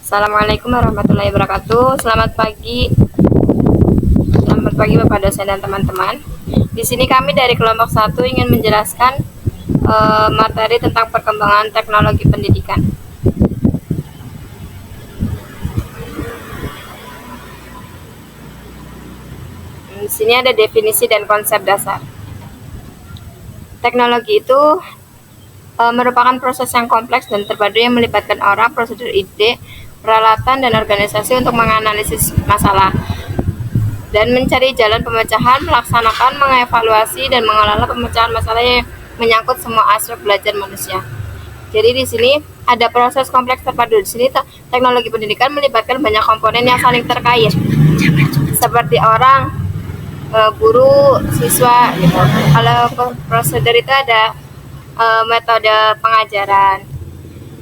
Assalamualaikum warahmatullahi wabarakatuh. Selamat pagi Bapak dosen dan teman-teman. Di sini kami dari kelompok 1 ingin menjelaskan materi tentang perkembangan teknologi pendidikan. Di sini ada definisi dan konsep dasar. Teknologi itu merupakan proses yang kompleks dan terpadu yang melibatkan orang, prosedur, ide, peralatan, dan organisasi untuk menganalisis masalah dan mencari jalan pemecahan, melaksanakan, mengevaluasi, dan mengelola pemecahan masalah yang menyangkut semua aspek belajar manusia. Jadi di sini ada proses kompleks terpadu. Di sini teknologi pendidikan melibatkan banyak komponen yang saling terkait, seperti orang, guru, siswa, gitu. Kalau prosedur itu ada metode pengajaran,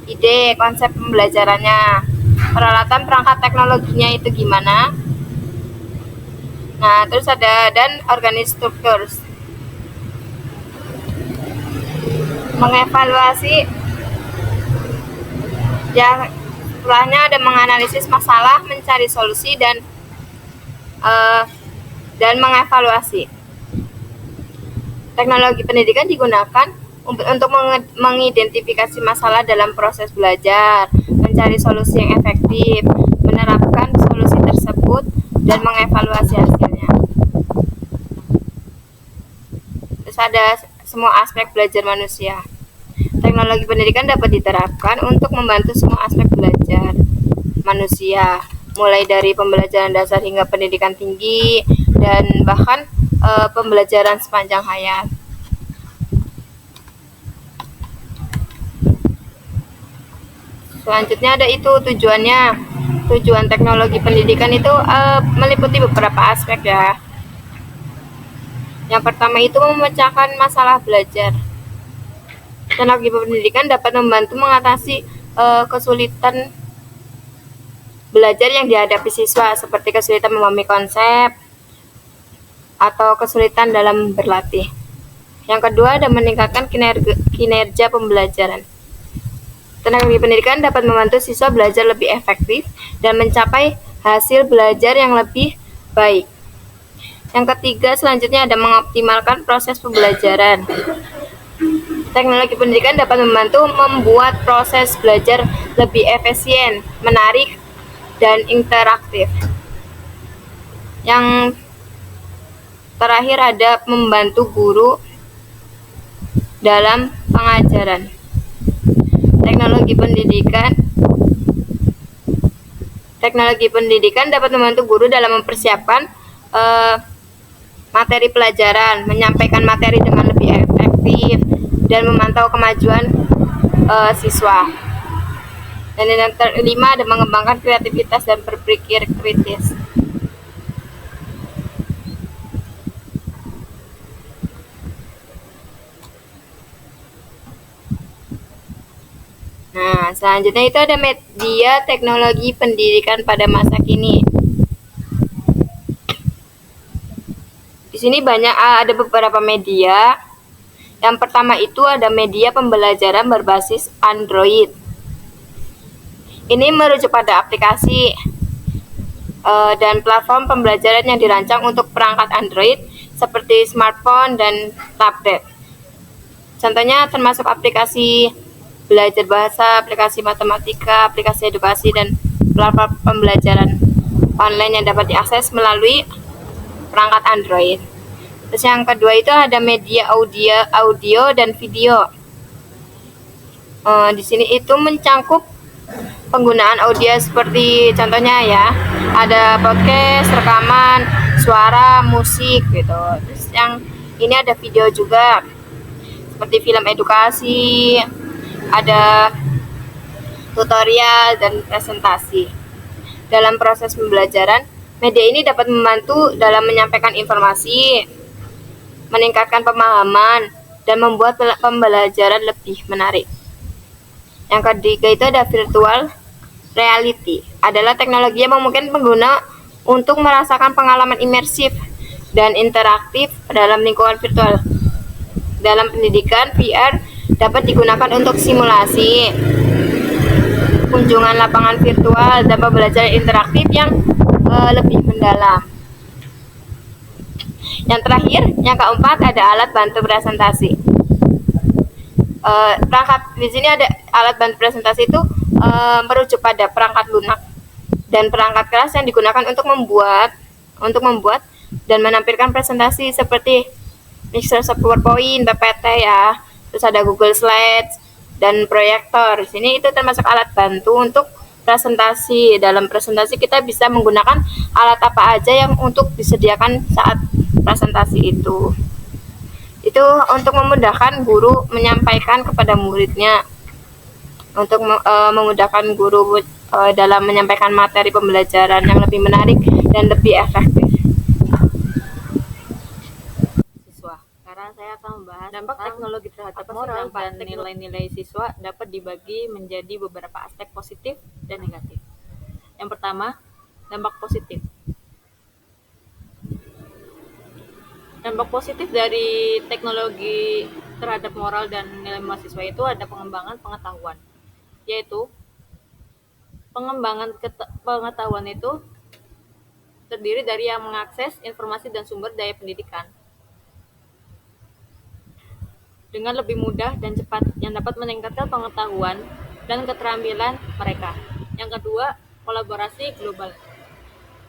ide, konsep pembelajarannya, peralatan perangkat teknologinya itu gimana. Nah, terus ada dan struktur. Mengevaluasi ya, setelahnya ada menganalisis masalah, mencari solusi dan mengevaluasi. Teknologi pendidikan digunakan untuk mengidentifikasi masalah dalam proses belajar, mencari solusi yang efektif, menerapkan solusi tersebut, dan mengevaluasi hasilnya. Terus ada semua aspek belajar manusia. Teknologi pendidikan dapat diterapkan untuk membantu semua aspek belajar manusia, mulai dari pembelajaran dasar hingga pendidikan tinggi, dan bahkan pembelajaran sepanjang hayat. Selanjutnya ada itu tujuannya. Tujuan teknologi pendidikan itu meliputi beberapa aspek ya. Yang pertama itu memecahkan masalah belajar. Teknologi pendidikan dapat membantu mengatasi kesulitan belajar yang dihadapi siswa, seperti kesulitan memahami konsep atau kesulitan dalam berlatih. Yang kedua ada meningkatkan kinerja pembelajaran. Teknologi pendidikan dapat membantu siswa belajar lebih efektif dan mencapai hasil belajar yang lebih baik. Yang ketiga selanjutnya ada mengoptimalkan proses pembelajaran. Teknologi pendidikan dapat membantu membuat proses belajar lebih efisien, menarik, dan interaktif. Yang terakhir ada membantu guru dalam pengajaran. Teknologi pendidikan dapat membantu guru dalam mempersiapkan materi pelajaran, menyampaikan materi dengan lebih efektif, dan memantau kemajuan siswa. Dan yang kelima ada mengembangkan kreativitas dan berpikir kritis. Nah, selanjutnya itu ada media teknologi pendidikan pada masa kini. Di sini ada beberapa media. Yang pertama itu ada media pembelajaran berbasis Android. Ini merujuk pada aplikasi dan platform pembelajaran yang dirancang untuk perangkat Android seperti smartphone dan tablet. Contohnya termasuk aplikasi belajar bahasa, aplikasi matematika, aplikasi edukasi, dan platform pembelajaran online yang dapat diakses melalui perangkat Android. Terus yang kedua itu ada media audio dan video. Di sini itu mencangkup penggunaan audio seperti contohnya ya, ada podcast, rekaman, suara, musik gitu. Terus yang ini ada video juga, seperti film edukasi, ada tutorial dan presentasi. Dalam proses pembelajaran, media ini dapat membantu dalam menyampaikan informasi, meningkatkan pemahaman, dan membuat pembelajaran lebih menarik. Yang ketiga itu ada virtual reality. Adalah teknologi yang memungkinkan pengguna untuk merasakan pengalaman imersif dan interaktif dalam lingkungan virtual. Dalam pendidikan, VR dapat digunakan untuk simulasi, kunjungan lapangan virtual dan pembelajaran interaktif yang lebih mendalam. Yang terakhir, yang keempat ada alat bantu presentasi. Perangkat di sini ada alat bantu presentasi itu merujuk pada perangkat lunak dan perangkat keras yang digunakan untuk membuat dan menampilkan presentasi seperti Microsoft PowerPoint, PPT ya, terus ada Google Slides dan proyektor. Di sini itu termasuk alat bantu untuk presentasi. Dalam presentasi kita bisa menggunakan alat apa aja yang untuk disediakan saat presentasi itu. Itu untuk memudahkan guru menyampaikan kepada muridnya, untuk memudahkan guru dalam menyampaikan materi pembelajaran yang lebih menarik dan lebih efektif. Siswa. Sekarang saya akan membahas dampak teknologi terhadap moral dan nilai-nilai siswa dapat dibagi menjadi beberapa aspek positif dan negatif. Yang pertama, dampak positif. Dampak positif dari teknologi terhadap moral dan nilai mahasiswa itu ada pengembangan pengetahuan, yaitu pengembangan pengetahuan itu terdiri dari yang mengakses informasi dan sumber daya pendidikan dengan lebih mudah dan cepat, yang dapat meningkatkan pengetahuan dan keterampilan mereka. Yang kedua, kolaborasi global.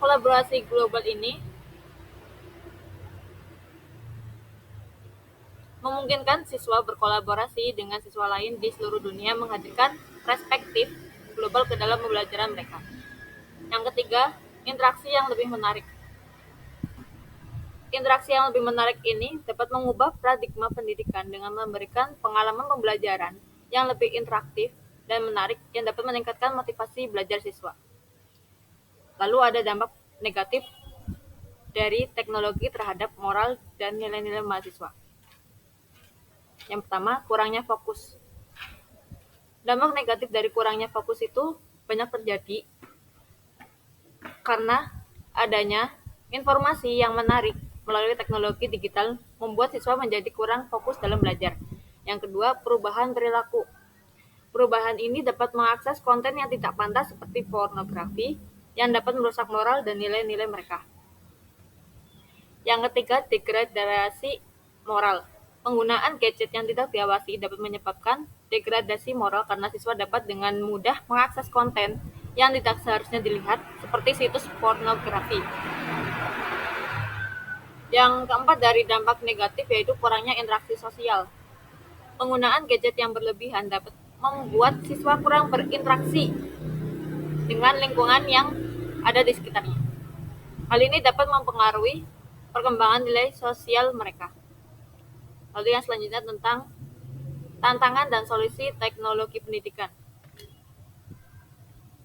Kolaborasi global ini memungkinkan siswa berkolaborasi dengan siswa lain di seluruh dunia, menghadirkan perspektif global ke dalam pembelajaran mereka. Yang ketiga, interaksi yang lebih menarik. Interaksi yang lebih menarik ini dapat mengubah paradigma pendidikan dengan memberikan pengalaman pembelajaran yang lebih interaktif dan menarik yang dapat meningkatkan motivasi belajar siswa. Lalu ada dampak negatif dari teknologi terhadap moral dan nilai-nilai mahasiswa. Yang pertama, kurangnya fokus. Dampak negatif dari kurangnya fokus itu banyak terjadi karena adanya informasi yang menarik melalui teknologi digital membuat siswa menjadi kurang fokus dalam belajar. Yang kedua, perubahan perilaku. Perubahan ini dapat mengakses konten yang tidak pantas seperti pornografi yang dapat merusak moral dan nilai-nilai mereka. Yang ketiga, degradasi moral. Penggunaan gadget yang tidak diawasi dapat menyebabkan degradasi moral karena siswa dapat dengan mudah mengakses konten yang tidak seharusnya dilihat seperti situs pornografi. Yang keempat dari dampak negatif yaitu kurangnya interaksi sosial. Penggunaan gadget yang berlebihan dapat membuat siswa kurang berinteraksi dengan lingkungan yang ada di sekitarnya. Hal ini dapat mempengaruhi perkembangan nilai sosial mereka. Lalu yang selanjutnya tentang tantangan dan solusi teknologi pendidikan.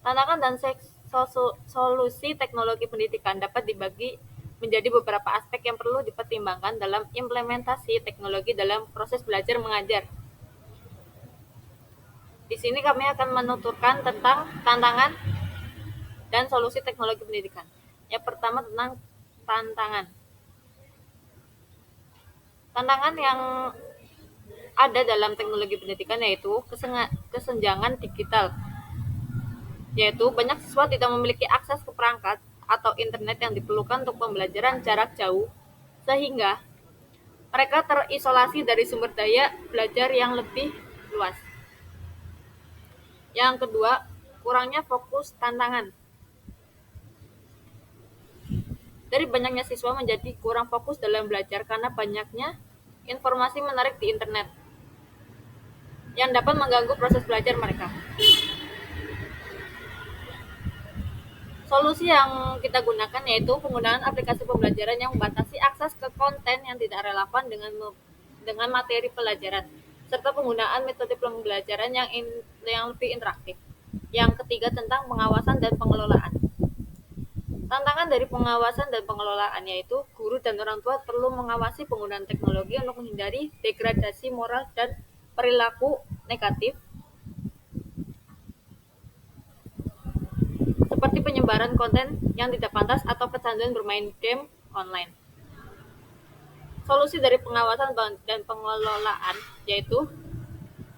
Tantangan dan solusi teknologi pendidikan dapat dibagi menjadi beberapa aspek yang perlu dipertimbangkan dalam implementasi teknologi dalam proses belajar mengajar. Di sini kami akan menuturkan tentang tantangan dan solusi teknologi pendidikan. Yang pertama tentang tantangan. Tantangan yang ada dalam teknologi pendidikan yaitu kesenjangan digital, yaitu banyak siswa tidak memiliki akses ke perangkat atau internet yang diperlukan untuk pembelajaran jarak jauh, sehingga mereka terisolasi dari sumber daya belajar yang lebih luas. Yang kedua, kurangnya fokus tantangan. Dari banyaknya siswa menjadi kurang fokus dalam belajar karena banyaknya informasi menarik di internet yang dapat mengganggu proses belajar mereka. Solusi yang kita gunakan yaitu penggunaan aplikasi pembelajaran yang membatasi akses ke konten yang tidak relevan dengan materi pelajaran, serta penggunaan metode pembelajaran yang lebih interaktif. Yang ketiga tentang pengawasan dan pengelolaan. Tantangan dari pengawasan dan pengelolaan yaitu guru dan orang tua perlu mengawasi penggunaan teknologi untuk menghindari degradasi moral dan perilaku negatif seperti penyebaran konten yang tidak pantas atau kecanduan bermain game online. Solusi dari pengawasan dan pengelolaan yaitu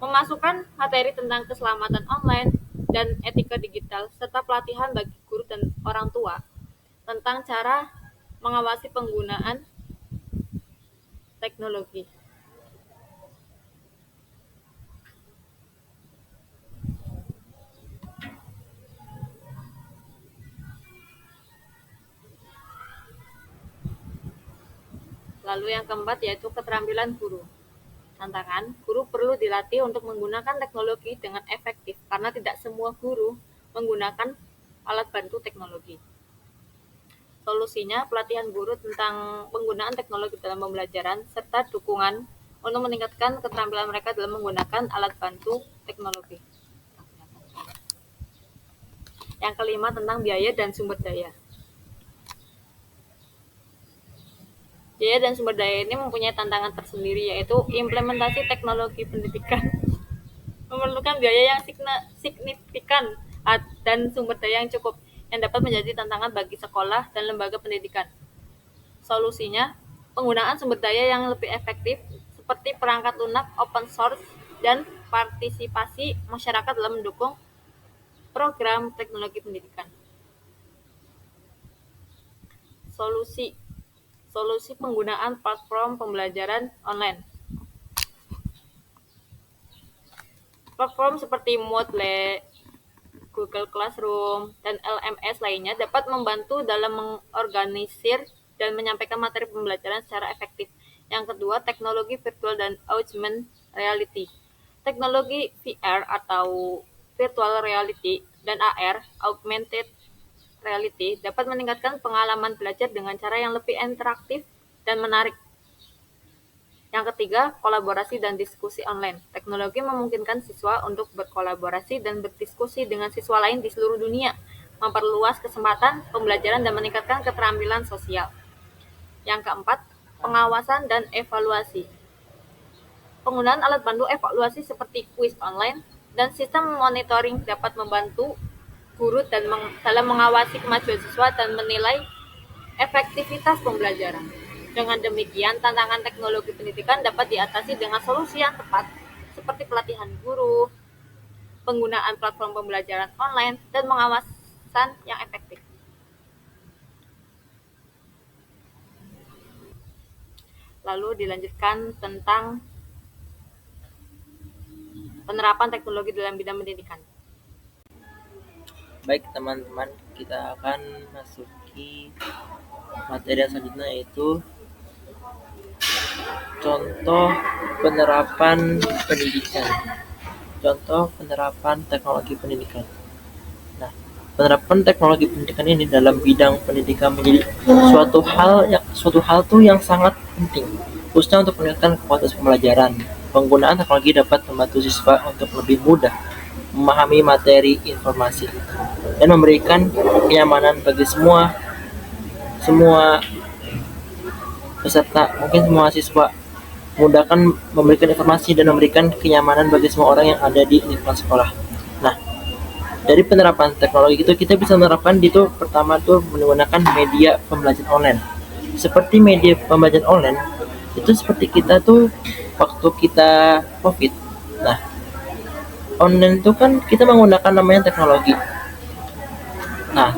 memasukkan materi tentang keselamatan online, dan etika digital, serta pelatihan bagi guru dan orang tua tentang cara mengawasi penggunaan teknologi. Lalu yang keempat yaitu keterampilan guru. Tantangan, guru perlu dilatih untuk menggunakan teknologi dengan efektif karena tidak semua guru menggunakan alat bantu teknologi. Solusinya, pelatihan guru tentang penggunaan teknologi dalam pembelajaran serta dukungan untuk meningkatkan keterampilan mereka dalam menggunakan alat bantu teknologi. Yang kelima tentang biaya dan sumber daya. Biaya dan sumber daya ini mempunyai tantangan tersendiri, yaitu implementasi teknologi pendidikan memerlukan biaya yang signifikan dan sumber daya yang cukup, yang dapat menjadi tantangan bagi sekolah dan lembaga pendidikan. Solusinya, penggunaan sumber daya yang lebih efektif seperti perangkat lunak, open source, dan partisipasi masyarakat dalam mendukung program teknologi pendidikan. Solusi penggunaan platform pembelajaran online. Platform seperti Moodle, Google Classroom, dan LMS lainnya dapat membantu dalam mengorganisir dan menyampaikan materi pembelajaran secara efektif. Yang kedua, teknologi virtual dan augmented reality. Teknologi VR atau virtual reality dan AR, augmented reality, dapat meningkatkan pengalaman belajar dengan cara yang lebih interaktif dan menarik. Yang ketiga, kolaborasi dan diskusi online. Teknologi memungkinkan siswa untuk berkolaborasi dan berdiskusi dengan siswa lain di seluruh dunia, memperluas kesempatan pembelajaran dan meningkatkan keterampilan sosial. Yang keempat, pengawasan dan evaluasi. Penggunaan alat bantu evaluasi seperti kuis online dan sistem monitoring dapat membantu guru dalam mengawasi kemajuan siswa dan menilai efektivitas pembelajaran. Dengan demikian, tantangan teknologi pendidikan dapat diatasi dengan solusi yang tepat, seperti pelatihan guru, penggunaan platform pembelajaran online, dan pengawasan yang efektif. Lalu dilanjutkan tentang penerapan teknologi dalam bidang pendidikan. Baik teman-teman, kita akan masuki materi selanjutnya, yaitu contoh penerapan pendidikan. Contoh penerapan teknologi pendidikan. Nah, penerapan teknologi pendidikan ini dalam bidang pendidikan menjadi suatu hal tuh yang sangat penting, khususnya untuk meningkatkan kualitas pembelajaran. Penggunaan teknologi dapat membantu siswa untuk lebih mudah memahami materi informasi dan memberikan kenyamanan bagi semua peserta, mungkin semua siswa, memudahkan memberikan informasi dan memberikan kenyamanan bagi semua orang yang ada di lingkungan sekolah. Nah, dari penerapan teknologi itu kita bisa menerapkan itu, pertama tuh menggunakan media pembelajaran online. Seperti media pembelajaran online itu seperti kita tuh waktu kita COVID. Nah, online itu kan kita menggunakan namanya teknologi. Nah,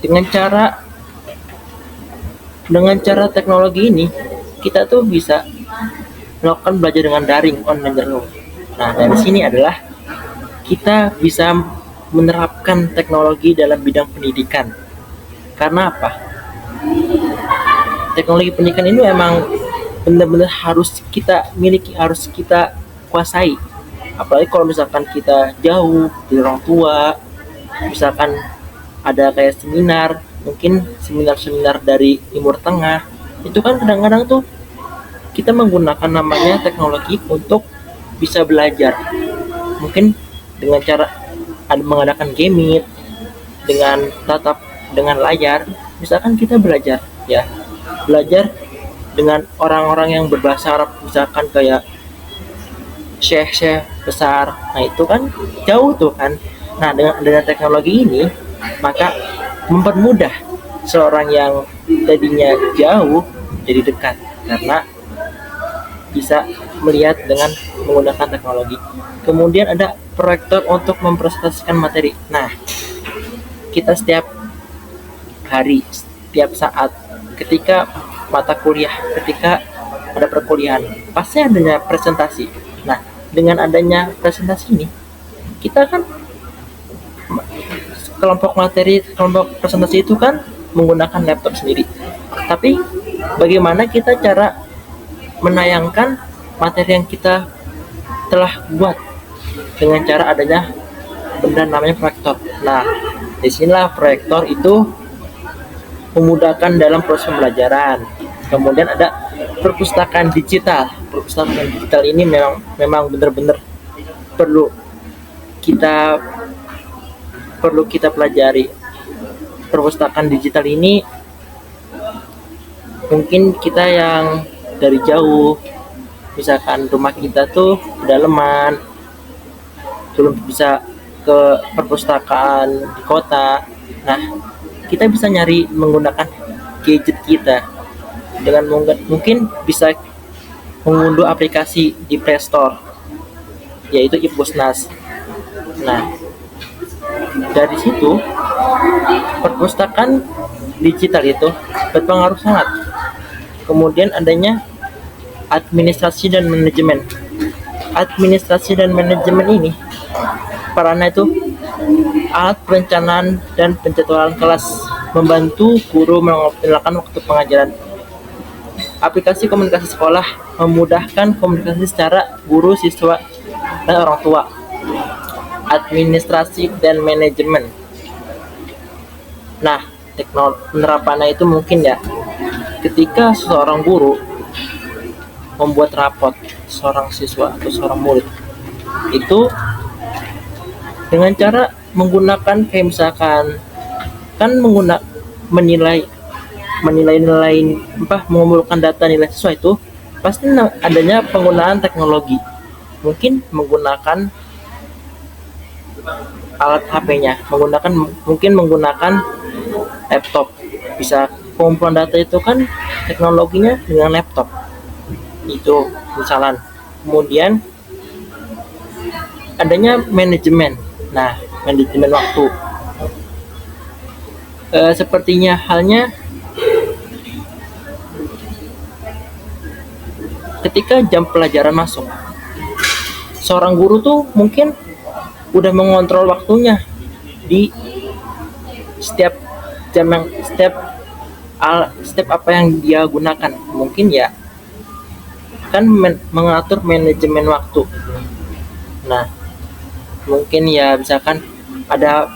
dengan cara teknologi ini kita tuh bisa melakukan belajar dengan daring, online learning. Nah, dari sini adalah kita bisa menerapkan teknologi dalam bidang pendidikan. Karena apa? Teknologi pendidikan ini memang benar-benar harus kita miliki, harus kita kuasai. Apalagi kalau misalkan kita jauh dari orang tua, misalkan ada kayak seminar, mungkin seminar dari Timur Tengah, itu kan kadang-kadang tuh kita menggunakan namanya teknologi untuk bisa belajar. Mungkin dengan cara mengadakan game dengan layar, misalkan kita belajar dengan orang-orang yang berbahasa Arab, misalkan kayak syekh besar. Nah, itu kan jauh tuh kan. Nah, dengan teknologi ini maka mempermudah seorang yang tadinya jauh jadi dekat, karena bisa melihat dengan menggunakan teknologi. Kemudian ada proyektor untuk mempresentasikan materi. Nah, kita setiap hari, setiap saat, ketika mata kuliah, ketika ada perkuliahan, pasti adanya presentasi. Nah, dengan adanya presentasi ini, kita kan kelompok presentasi itu kan menggunakan laptop sendiri. Tapi bagaimana kita cara menayangkan materi yang kita telah buat dengan cara adanya benda namanya proyektor. Nah, disinilah proyektor itu memudahkan dalam proses pembelajaran. Kemudian ada perpustakaan digital. Perpustakaan digital ini memang benar-benar perlu kita pelajari. Perpustakaan digital ini mungkin kita yang dari jauh, misalkan rumah kita tuh pedalaman, belum bisa ke perpustakaan di kota. Nah, kita bisa nyari menggunakan gadget kita dengan mungkin bisa mengunduh aplikasi di Play Store, yaitu Ipusnas. Nah, dari situ perpustakaan digital itu berpengaruh sangat. Kemudian adanya administrasi dan manajemen. Administrasi dan manajemen ini perannya itu alat perencanaan dan penjadwalan kelas, membantu guru mengoptimalkan waktu pengajaran. Aplikasi komunikasi sekolah memudahkan komunikasi secara guru, siswa, dan orang tua. Administrasi dan manajemen. Nah, penerapannya itu mungkin ya, ketika seorang guru membuat rapot seorang siswa atau seorang murid, itu dengan cara menggunakan kayak misalkan kan menilai mengumpulkan data nilai siswa, itu pasti adanya penggunaan teknologi, mungkin menggunakan alat HP-nya, mungkin menggunakan laptop. Bisa pengumpulan data itu kan teknologinya dengan laptop itu misalnya. Kemudian adanya manajemen. Nah, manajemen waktu, sepertinya halnya ketika jam pelajaran masuk, seorang guru tuh mungkin udah mengontrol waktunya di setiap jam, yang setiap apa yang dia gunakan. Mungkin ya kan mengatur manajemen waktu. Nah, mungkin ya misalkan ada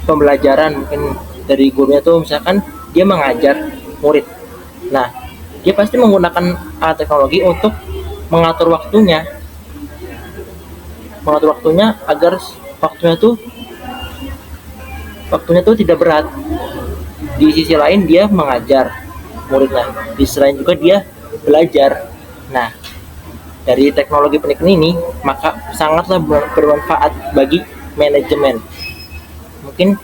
pembelajaran, mungkin dari gurunya tuh misalkan dia mengajar murid. Nah, dia pasti menggunakan alat teknologi untuk mengatur waktunya agar waktunya tuh tidak berat. Di sisi lain dia mengajar muridnya, di sisi lain juga dia belajar. Nah, dari teknologi pendidikan ini maka sangatlah bermanfaat bagi manajemen. Mungkin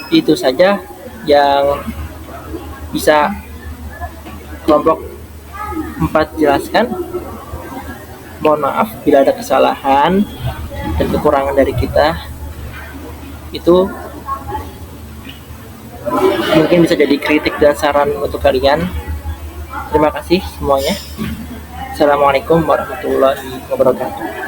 itu saja yang bisa kelompok 4 jelaskan. Mohon maaf bila ada kesalahan dan kekurangan dari kita. Itu mungkin bisa jadi kritik dan saran untuk kalian. Terima kasih semuanya. Assalamualaikum warahmatullahi wabarakatuh.